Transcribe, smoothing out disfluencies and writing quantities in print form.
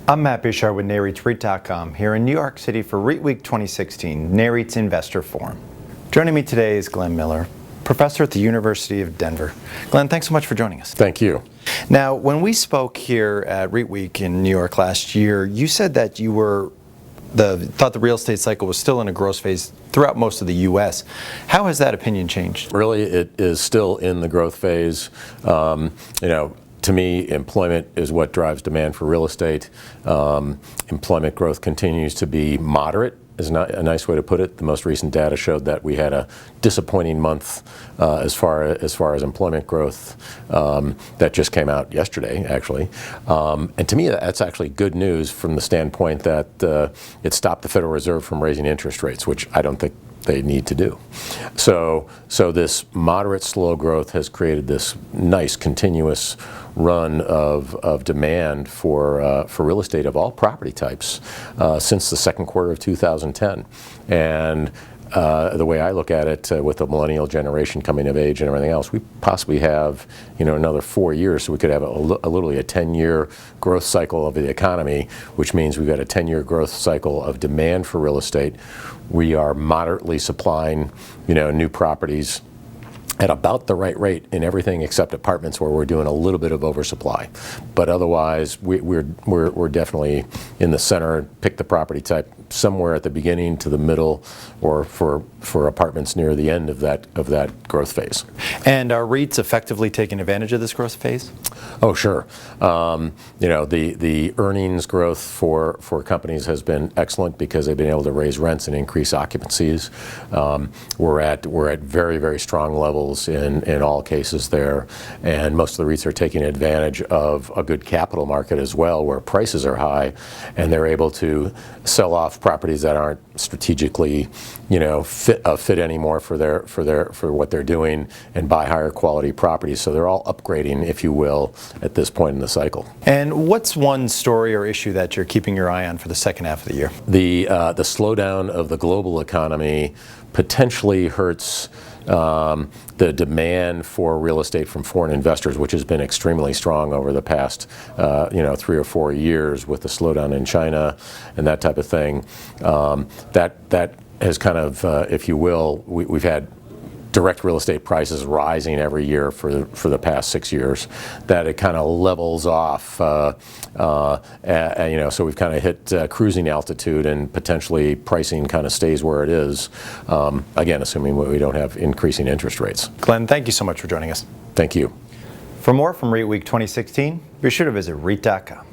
I'm Matt Bouchard with NAREITWeek here in New York City for REITWeek 2016, NAREIT's Investor Forum. Joining me today is Glenn Mueller, professor at the University of Denver. Glenn, thanks so much for joining us. Thank you. Now, when we spoke here at REITWeek in New York last year, you said that you thought the real estate cycle was still in a growth phase throughout most of the U.S. How has that opinion changed? Really, it is still in the growth phase. To me, employment is what drives demand for real estate. Employment growth continues to be moderate, is not a nice way to put it. The most recent data showed that we had a disappointing month as far as employment growth that just came out yesterday, actually. And to me, that's actually good news from the standpoint that it stopped the Federal Reserve from raising interest rates, which I don't think they need to do. So this moderate slow growth has created this nice continuous run of demand for real estate of all property types since the second quarter of 2010. And the way I look at it, with the millennial generation coming of age and everything else, we possibly have another 4 years, so we could have literally a 10-year growth cycle of the economy, which means we've got a 10-year growth cycle of demand for real estate. We are moderately supplying new properties at about the right rate in everything except apartments, where we're doing a little bit of oversupply. But otherwise, we're definitely in the center. Pick the property type somewhere at the beginning to the middle, or for apartments near the end of that growth phase. And are REITs effectively taking advantage of this growth phase? Oh, sure. The earnings growth for companies has been excellent because they've been able to raise rents and increase occupancies. We're at very, very strong levels in all cases there, and most of the REITs are taking advantage of a good capital market as well, where prices are high, and they're able to sell off properties that aren't strategically fit anymore for what they're doing, and buy higher quality properties. So they're all upgrading, if you will, at this point in the cycle. And what's one story or issue that you're keeping your eye on for the second half of the year? The slowdown of the global economy potentially hurts the demand for real estate from foreign investors, which has been extremely strong over the past 3 or 4 years, with the slowdown in China and that type of thing. That has kind of, if you will, we've had direct real estate prices rising every year for the past 6 years. That it kind of levels off, so we've kind of hit cruising altitude, and potentially pricing kind of stays where it is, again, assuming we don't have increasing interest rates. Glenn, thank you so much for joining us. Thank you. For more from REITweek 2016, be sure to visit REIT.com.